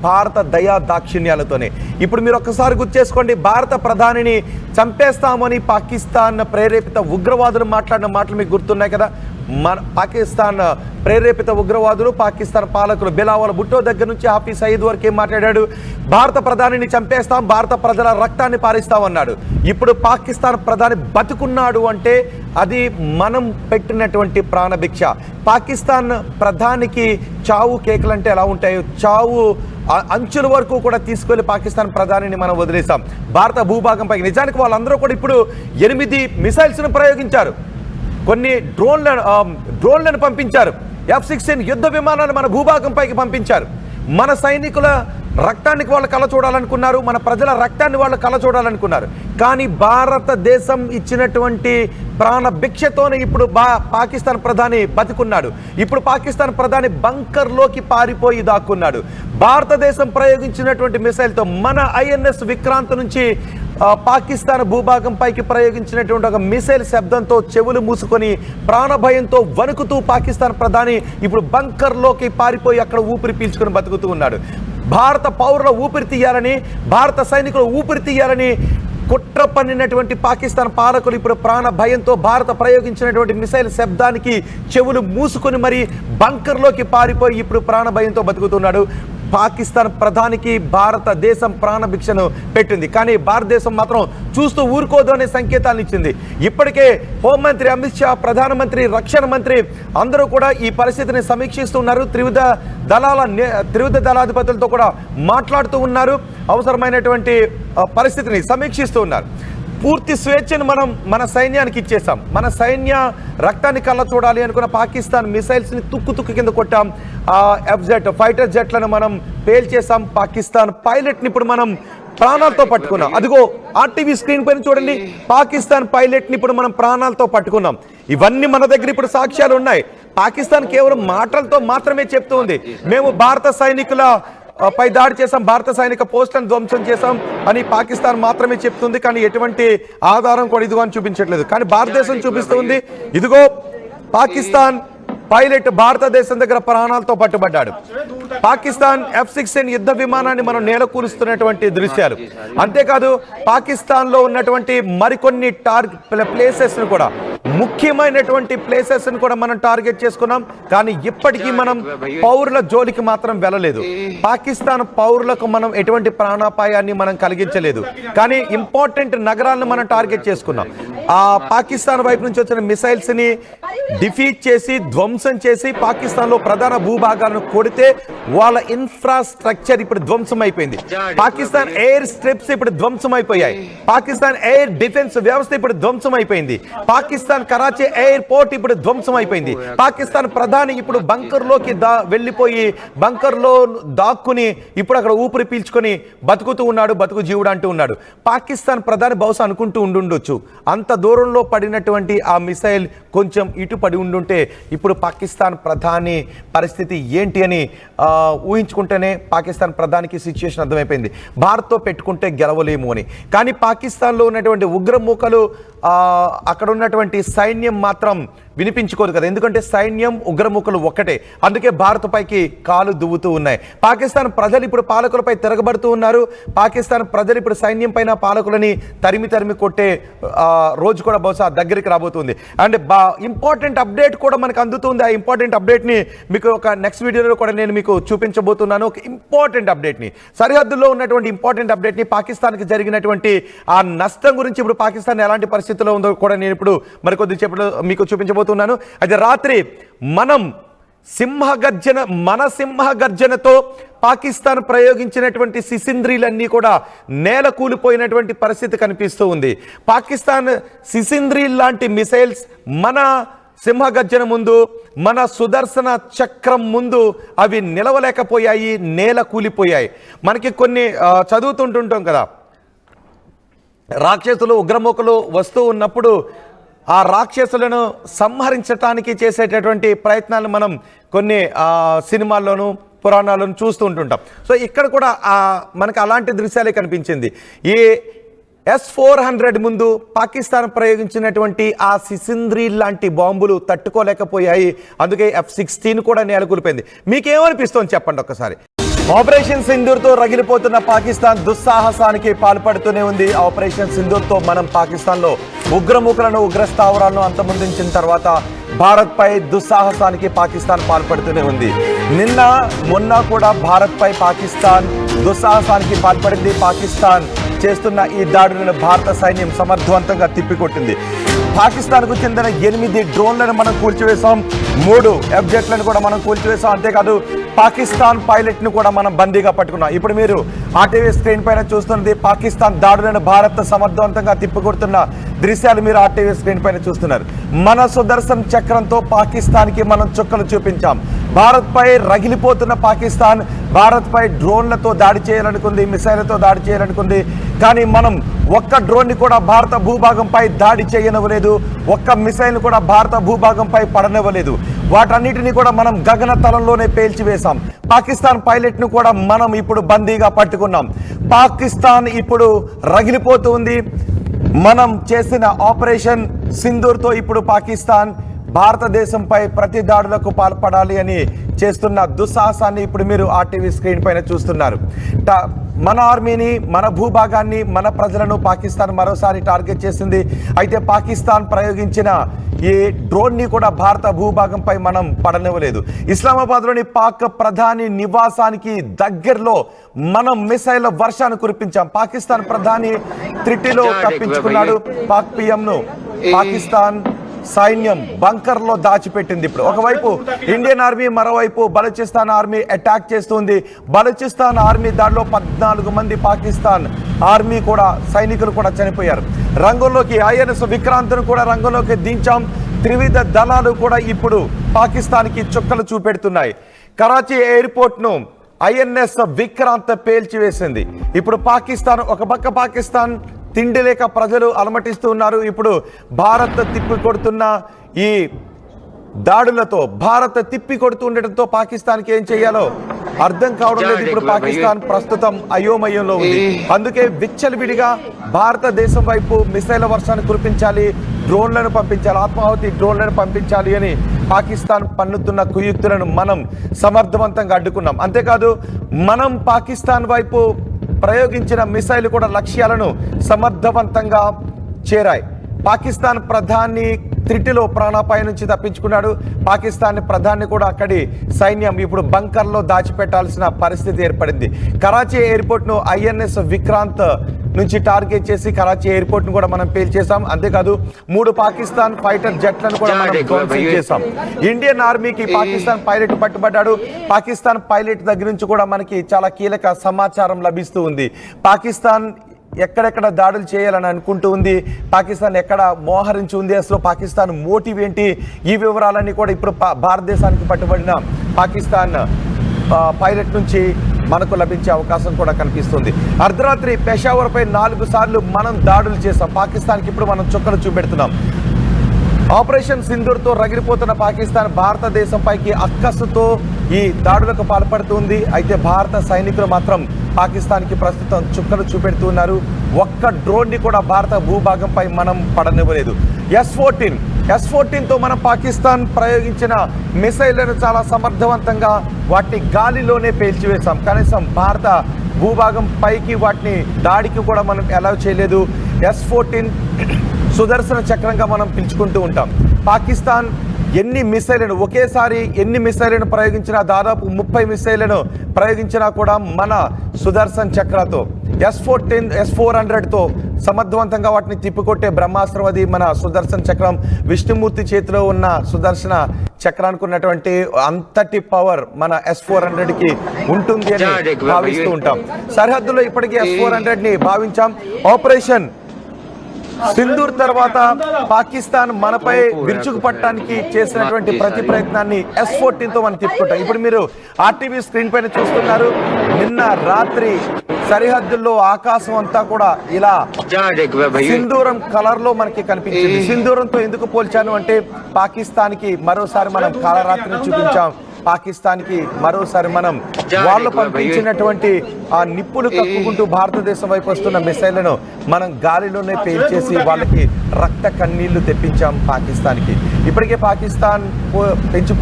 భారత దయా దాక్షిణ్యాలతోనే. ఇప్పుడు మీరు ఒక్కసారి గుర్తు చేసుకోండి, భారత ప్రధానిని చంపేస్తామని పాకిస్తాన్ ప్రేరేపిత ఉగ్రవాదులు మాట్లాడిన మాటలు మీకు గుర్తున్నాయి కదా. పాకిస్తాన్ ప్రేరేపిత ఉగ్రవాదులు, పాకిస్తాన్ పాలకులు బిలావల్ భుట్టో దగ్గర నుంచి హాఫీజ్ సయీద్ వరకు ఏం మాట్లాడాడు? భారత ప్రధానిని చంపేస్తాం, భారత ప్రజల రక్తాన్ని పారిస్తామన్నాడు. ఇప్పుడు పాకిస్తాన్ ప్రధాని బతుకున్నాడు అంటే అది మనం పెట్టినటువంటి ప్రాణభిక్ష. పాకిస్తాన్ ప్రధానికి చావు కేకలంటే ఎలా ఉంటాయో, చావు అంచుల వరకు కూడా తీసుకెళ్లి పాకిస్తాన్ ప్రధానిని మనం వదిలేసాం భారత భూభాగంపై. నిజానికి వాళ్ళందరూ కూడా ఇప్పుడు 8 మిసైల్స్ను ప్రయోగించారు, కొన్ని డ్రోన్లను పంపించారు, F-16 యుద్ధ విమానాన్ని మన భూభాగంపైకి పంపించారు. మన సైనికుల రక్తానికి వాళ్ళు కళ చూడాలనుకున్నారు, మన ప్రజల రక్తాన్ని వాళ్ళు కళ చూడాలనుకున్నారు. కానీ భారతదేశం ఇచ్చినటువంటి ప్రాణభిక్షతోనే ఇప్పుడు పాకిస్తాన్ ప్రధాని బతికున్నాడు. ఇప్పుడు పాకిస్తాన్ ప్రధాని బంకర్లోకి పారిపోయి దాక్కున్నాడు. భారతదేశం ప్రయోగించినటువంటి మిసైల్తో మన INS విక్రాంత్ నుంచి పాకిస్తాన్ భూభాగం పైకి ప్రయోగించినటువంటి ఒక మిసైల్ శబ్దంతో చెవులు మూసుకొని ప్రాణభయంతో వణుకుతూ పాకిస్తాన్ ప్రధాని ఇప్పుడు బంకర్లోకి పారిపోయి అక్కడ ఊపిరి పీల్చుకొని బతుకుతూ ఉన్నాడు. భారత పౌరుల ఊపిరి తీయాలని, భారత సైనికులు ఊపిరి తీయాలని కుట్ర పన్నినటువంటి పాకిస్తాన్ పాలకులు ఇప్పుడు ప్రాణ భయంతో భారత ప్రయోగించినటువంటి మిసైల్ శబ్దానికి చెవులు మూసుకొని మరి బంకర్లోకి పారిపోయి ఇప్పుడు ప్రాణ భయంతో బతుకుతున్నాడు. పాకిస్తాన్ ప్రధానికి భారతదేశం ప్రాణభిక్షను పెట్టింది, కానీ భారతదేశం మాత్రం చూస్తూ ఊరుకోదు అనే సంకేతాలను ఇచ్చింది. ఇప్పటికే హోంమంత్రి అమిత్ షా, ప్రధానమంత్రి, రక్షణ మంత్రి అందరూ కూడా ఈ పరిస్థితిని సమీక్షిస్తున్నారు. త్రివిధ దళాధిపతులతో కూడా మాట్లాడుతూ ఉన్నారు, అవసరమైనటువంటి పరిస్థితిని సమీక్షిస్తూ ఉన్నారు. పూర్తి స్వేచ్ఛను మనం మన సైన్యానికి ఇచ్చేసాం. మన సైన్య రక్తాన్ని కళ్ళ చూడాలి అనుకున్న పాకిస్తాన్ మిసైల్స్ని తుక్కు కింద కొట్టాం. F-Z ఫైటర్ జెట్లను మనం పేల్చేసాం. పాకిస్తాన్ పైలట్ని ఇప్పుడు మనం ప్రాణాలతో పట్టుకున్నాం. అదిగో RTV స్క్రీన్ పైన చూడండి, పాకిస్తాన్ పైలట్ని ఇప్పుడు మనం ప్రాణాలతో పట్టుకున్నాం. ఇవన్నీ మన దగ్గర ఇప్పుడు సాక్ష్యాలు ఉన్నాయి. పాకిస్తాన్ కేవలం మాటలతో మాత్రమే చెప్తూ ఉంది, మేము భారత సైనికుల పై దాడి చేసాం, భారత సైనిక పోస్టులను ధ్వంసం చేసాం అని పాకిస్తాన్ మాత్రమే చెప్తుంది. కానీ ఎటువంటి ఆధారం కూడా ఇదిగో అని చూపించట్లేదు. కానీ భారతదేశం చూపిస్తుంది, ఇదిగో పాకిస్తాన్ పైలట్ భారతదేశం దగ్గర ప్రాణాలతో పట్టుబడ్డాడు. పాకిస్తాన్ F-16 యుద్ధ విమానాన్ని మనం నేలకూరుస్తున్నటువంటి దృశ్యాలు. అంతేకాదు పాకిస్తాన్లో ఉన్నటువంటి మరికొన్ని ప్లేసెస్ను కూడా, ముఖ్యమైనటువంటి ప్లేసెస్ను కూడా మనం టార్గెట్ చేసుకున్నాం. కానీ ఇప్పటికీ మనం పౌరుల జోలికి మాత్రం వెళ్ళలేదు. పాకిస్తాన్ పౌరులకు మనం ఎటువంటి ప్రాణాపాయాన్ని మనం కలిగించలేదు. కానీ ఇంపార్టెంట్ నగరాలను మనం టార్గెట్ చేసుకున్నాం. ఆ పాకిస్తాన్ వైపు నుంచి వచ్చిన మిసైల్స్ని డిఫీట్ చేసి, ధ్వంసం చేసి, పాకిస్తాన్లో ప్రధాన భూభాగాలను కొడితే వాళ్ళ ఇన్ఫ్రాస్ట్రక్చర్ ఇప్పుడు ధ్వంసం అయిపోయింది. పాకిస్తాన్ ఎయిర్ స్ట్రిప్స్ ఇప్పుడు ధ్వంసం అయిపోయాయి. పాకిస్తాన్ ఎయిర్ డిఫెన్స్ వ్యవస్థ ఇప్పుడు ధ్వంసం అయిపోయింది. పాకిస్తాన్ కరాచీ ఎయిర్పోర్ట్ ఇప్పుడు ధ్వంసం అయిపోయింది. పాకిస్తాన్ ప్రధాని ఇప్పుడు బంకర్లోకి వెళ్ళిపోయి బంకర్లో దాక్కుని ఇప్పుడు అక్కడ ఊపిరి పీల్చుకొని బతుకుతూ ఉన్నాడు, బతుకు జీవుడు అంటూ ఉన్నాడు. పాకిస్తాన్ ప్రధాని బహుశా అనుకుంటూ ఉండుండొచ్చు, అంత దూరంలో పడినటువంటి ఆ మిసైల్ కొంచెం ఇటు పడి ఉండుంటే ఇప్పుడు పాకిస్తాన్ ప్రధాని పరిస్థితి ఏంటి అని ఊహించుకుంటేనే పాకిస్తాన్ ప్రధానికి సిచ్యుయేషన్ అర్థమైపోయింది. భారత్తో పెట్టుకుంటే గెలవలేము అని. కానీ పాకిస్తాన్లో ఉన్నటువంటి ఉగ్రమూకలు, అక్కడ ఉన్నటువంటి సైన్యం మాత్రం వినిపించుకోదు కదా, ఎందుకంటే సైన్యం ఉగ్రముఖులు ఒక్కటే. అందుకే భారత్ పైకి కాలు దువ్వుతూ ఉన్నాయి. పాకిస్తాన్ ప్రజలు ఇప్పుడు పాలకులపై తిరగబడుతూ ఉన్నారు. పాకిస్తాన్ ప్రజలు ఇప్పుడు సైన్యం పైన పాలకులని తరిమి కొట్టే రోజు కూడా బహుశా దగ్గరికి రాబోతుంది. అండ్ ఇంపార్టెంట్ అప్డేట్ కూడా మనకు అందుతుంది. ఆ ఇంపార్టెంట్ అప్డేట్ని మీకు ఒక నెక్స్ట్ వీడియోలో కూడా నేను మీకు చూపించబోతున్నాను. ఒక ఇంపార్టెంట్ అప్డేట్ని, సరిహద్దుల్లో ఉన్నటువంటి ఇంపార్టెంట్ అప్డేట్ని, పాకిస్తాన్కి జరిగినటువంటి ఆ నష్టం గురించి, ఇప్పుడు పాకిస్తాన్ ఎలాంటి పరిస్థితుల్లో ఉందో కూడా నేను ఇప్పుడు మరికొద్ది చెప్పడం మీకు చూపించబోతున్నాను. అయితే రాత్రి మన సింహగర్జనతో పాకిస్తాన్ ప్రయోగించినటువంటి సిసింద్రీలన్నీ కూడా నేల కూలిపోయినటువంటి పరిస్థితి కనిపిస్తూ ఉంది. పాకిస్తాన్ సిసింద్రీల్ లాంటి మిసైల్స్ మన సింహగర్జన ముందు, మన సుదర్శన చక్రం ముందు అవి నిలవలేకపోయాయి, నేల కూలిపోయాయి. మనకి కొన్ని చదువుతుంటుంటాం కదా, రాక్షసులు, ఉగ్రమూకలు వస్తూ ఉన్నప్పుడు ఆ రాక్షసులను సంహరించడానికి చేసేటటువంటి ప్రయత్నాలు మనం కొన్ని సినిమాల్లోనూ పురాణాలను చూస్తూ ఉంటుంటాం. సో ఇక్కడ కూడా మనకు అలాంటి దృశ్యాలే కనిపించింది. ఈ S-400 ముందు పాకిస్తాన్ ప్రయోగించినటువంటి ఆ సిసింద్రీ లాంటి బాంబులు తట్టుకోలేకపోయాయి. అందుకే F-16 కూడా నేలకూలిపోయింది. మీకేమనిపిస్తోంది చెప్పండి ఒక్కసారి. ఆపరేషన్ సింధూర్తో రగిలిపోతున్న పాకిస్తాన్ దుస్సాహసానికి పాల్పడుతూనే ఉంది. ఆపరేషన్ సింధూర్తో మనం పాకిస్తాన్లో ఉగ్రముఖులను ఉగ్ర స్థావరాలను అంతమొందించిన తర్వాత భారత్పై దుస్సాహసానికి పాకిస్తాన్ పాల్పడుతూనే ఉంది. నిన్న మొన్న కూడా భారత్పై పాకిస్తాన్ దుస్సాహసానికి పాల్పడింది. పాకిస్తాన్ చేస్తున్న ఈ దాడులను భారత సైన్యం సమర్థవంతంగా తిప్పికొట్టింది. పాకిస్తాన్కు చెందిన 8 డ్రోన్లను మనం కూల్చివేశాం, 3 ఎఫ్జెట్లను కూడా మనం కూల్చివేశాం. అంతేకాదు పాకిస్తాన్ పైలట్ను కూడా మనం బందీగా పట్టుకున్నాం. ఇప్పుడు మీరు ఆర్టీవీ స్క్రీన్ పైన చూస్తున్నది పాకిస్తాన్ దాడులను భారత్ సమర్థవంతంగా తిప్పికొడుతున్న దృశ్యాలు మీరు ఆర్టీవీ స్క్రీన్ పైన చూస్తున్నారు. మన సుదర్శన్ చక్రంతో పాకిస్తాన్కి మనం చుక్కలు చూపించాం. భారత్పై రగిలిపోతున్న పాకిస్తాన్ భారత్పై డ్రోన్లతో దాడి చేయాలనుకుంది, మిసైళ్లతో దాడి చేయాలనుకుంది. కానీ మనం ఒక్క డ్రోన్ని కూడా భారత భూభాగంపై దాడి చేయనివ్వలేదు, ఒక్క మిసైల్ను కూడా భారత భూభాగంపై పడనివ్వలేదు. వాటన్నిటిని కూడా మనం గగన తలంలోనే పేల్చివేశాం. పాకిస్తాన్ పైలట్ను కూడా మనం ఇప్పుడు బందీగా పట్టుకున్నాం. పాకిస్తాన్ ఇప్పుడు రగిలిపోతుంది. మనం చేసిన ఆపరేషన్ సింధూర్తో ఇప్పుడు పాకిస్తాన్ భారతదేశంపై ప్రతి దాడులకు పాల్పడాలి అని చేస్తున్న దుస్సాహసాన్ని ఇప్పుడు మీరు ఆర్టీవీ స్క్రీన్ పైన చూస్తున్నారు. మన ఆర్మీని, మన భూభాగాన్ని, మన ప్రజలను పాకిస్తాన్ మరోసారి టార్గెట్ చేసింది. అయితే పాకిస్తాన్ ప్రయోగించిన ఈ డ్రోన్ని కూడా భారత భూభాగంపై మనం పడనివ్వలేదు. ఇస్లామాబాద్లోని పాక్ ప్రధాని నివాసానికి దగ్గరలో మనం మిసైల్ వర్షాన్ని కురిపించాం. పాకిస్తాన్ ప్రధాని త్రిటిలో తప్పించుకున్నాడు. పాక్ పిఎంను పాకిస్తాన్ సైన్యం బంకర్లో దాచిపెట్టింది. ఇప్పుడు ఒకవైపు ఇండియన్ ఆర్మీ, మరోవైపు బలూచిస్తాన్ ఆర్మీ అటాక్ చేస్తుంది. బలూచిస్తాన్ ఆర్మీ దాడిలో 14 మంది పాకిస్తాన్ ఆర్మీ కూడా సైనికులు కూడా చనిపోయారు. రంగంలోకి ఐఎన్ఎస్ విక్రాంత్ను కూడా రంగంలోకి దించాం. త్రివిధ దళాలు కూడా ఇప్పుడు పాకిస్తాన్కి చుక్కలు చూపెడుతున్నాయి. కరాచీ ఎయిర్పోర్ట్ను ఐఎన్ఎస్ విక్రాంత్ పేల్చివేసింది. ఇప్పుడు పాకిస్తాన్ ఒక పక్క పాకిస్తాన్ తిండి లేక ప్రజలు అలమటిస్తూ ఉన్నారు. ఇప్పుడు భారత్ తిప్పి కొడుతున్న ఈ దాడులతో, భారత్ తిప్పి కొడుతూ ఉండటంతో పాకిస్తాన్కి ఏం చేయాలో అర్థం కావడం లేదు. ఇప్పుడు పాకిస్తాన్ ప్రస్తుతం అయోమయంలో ఉంది. అందుకే విచ్చలవిడిగా భారతదేశం వైపు మిసైల్ వర్షాన్ని కురిపించాలి, డ్రోన్లను పంపించాలి, ఆత్మాహుతి డ్రోన్లను పంపించాలి అని పాకిస్తాన్ పన్నుతున్న కుయుక్తులను మనం సమర్థవంతంగా అడ్డుకున్నాం. అంతేకాదు మనం పాకిస్తాన్ వైపు ప్రయోగించిన మిసైల్ కూడా లక్ష్యాలను సమర్థవంతంగా చేరాయి. పాకిస్తాన్ ప్రధాని త్రిటిలో ప్రాణాపాయం నుంచి తప్పించుకున్నాడు. పాకిస్తాన్ ప్రధాని కూడా అక్కడి సైన్యం ఇప్పుడు బంకర్లో దాచిపెట్టాల్సిన పరిస్థితి ఏర్పడింది. కరాచీ ఎయిర్పోర్ట్ను ఐఎన్ఎస్ విక్రాంత్ నుంచి టార్గెట్ చేసి కరాచీ ఎయిర్పోర్ట్ను కూడా మనం పేల్చేసాం. అంతేకాదు 3 పాకిస్తాన్ ఫైటర్ జెట్లను కూడా మనం ధ్వంసం చేశాం. ఇండియన్ ఆర్మీకి పాకిస్తాన్ పైలట్ పట్టుబడ్డాడు. పాకిస్తాన్ పైలట్ దగ్గర నుంచి కూడా మనకి చాలా కీలక సమాచారం లభిస్తూ ఉంది. పాకిస్తాన్ ఎక్కడెక్కడ దాడులు చేయాలని అనుకుంటూ ఉంది, పాకిస్తాన్ ఎక్కడ మోహరించి ఉంది, అసలు పాకిస్తాన్ మోటివ్ ఏంటి, ఈ వివరాలన్నీ కూడా ఇప్పుడు భారతదేశానికి పట్టుబడిన పాకిస్తాన్ పైలట్ నుంచి మనకు లభించే అవకాశం కూడా కనిపిస్తుంది. అర్ధరాత్రి పెషావర్పై 4 సార్లు మనం దాడులు చేసాం. పాకిస్తాన్కి ఇప్పుడు మనం చుక్కలు చూపెడుతున్నాం. ఆపరేషన్ సింధూర్తో రగిలిపోతున్న పాకిస్తాన్ భారతదేశంపైకి అక్కసుతో ఈ దాడులకు పాల్పడుతుంది. అయితే భారత సైనికులు మాత్రం పాకిస్తాన్కి ప్రస్తుతం చుక్కలు చూపెడుతున్నారు. ఒక్క డ్రోన్ని కూడా భారత భూభాగంపై మనం పడనివ్వలేదు. S-14తో మనం పాకిస్తాన్ ప్రయోగించిన మిసైళ్లను చాలా సమర్థవంతంగా వాటిని గాలిలోనే పేల్చివేశాం. కనీసం భారత భూభాగం పైకి వాటిని దాడికి కూడా మనం అలౌ చేయలేదు. S-14 సుదర్శన చక్రంగా మనం పిలుచుకుంటూ ఉంటాం. పాకిస్తాన్ ఒకేసారి ఎన్ని మిసైళ్లను ప్రయోగించినా, దాదాపు 30 మిసైళ్లను ప్రయోగించినా కూడా మన సుదర్శన్ చక్రతో S-400తో సమర్థవంతంగా వాటిని తిప్పికొట్టే బ్రహ్మాస్త్రం అది మన సుదర్శన్ చక్రం. విష్ణుమూర్తి చేతిలో ఉన్న సుదర్శన చక్రానికి ఉన్నటువంటి అంతటి పవర్ మన S-400కి ఉంటుంది అని భావిస్తూ ఉంటాం. సరిహద్దులో ఇప్పటికీ S-400ని భావించాం. ఆపరేషన్ సింధూర్ తర్వాత పాకిస్తాన్ మనపై విరుచుకుపట్టడానికి చేసినటువంటి ప్రతి ప్రయత్నాన్ని S-14తో మనం తిప్పుకుంటాం. ఇప్పుడు మీరు ఆర్టీవీ స్క్రీన్ పైన చూస్తున్నారు. నిన్న రాత్రి సరిహద్దుల్లో ఆకాశం అంతా కూడా ఇలా సింధూరం కలర్ లో మనకి కనిపించింది. సింధూరంతో ఎందుకు పోల్చాను అంటే పాకిస్తాన్కి మరోసారి మనం కాలరాత్రిని చూపించాం. పాకిస్తాన్కి మరోసారి మనం వాళ్ళు పంపించినటువంటి ఆ నిప్పులు కక్కుకుంటూ భారతదేశం వైపు వస్తున్న మిసైళ్లను మనం గాలిలోనే పేల్చేసి వాళ్ళకి రక్త కన్నీళ్లు తెప్పించాం పాకిస్తాన్కి. ఇప్పటికే పాకిస్తాన్ పెంచి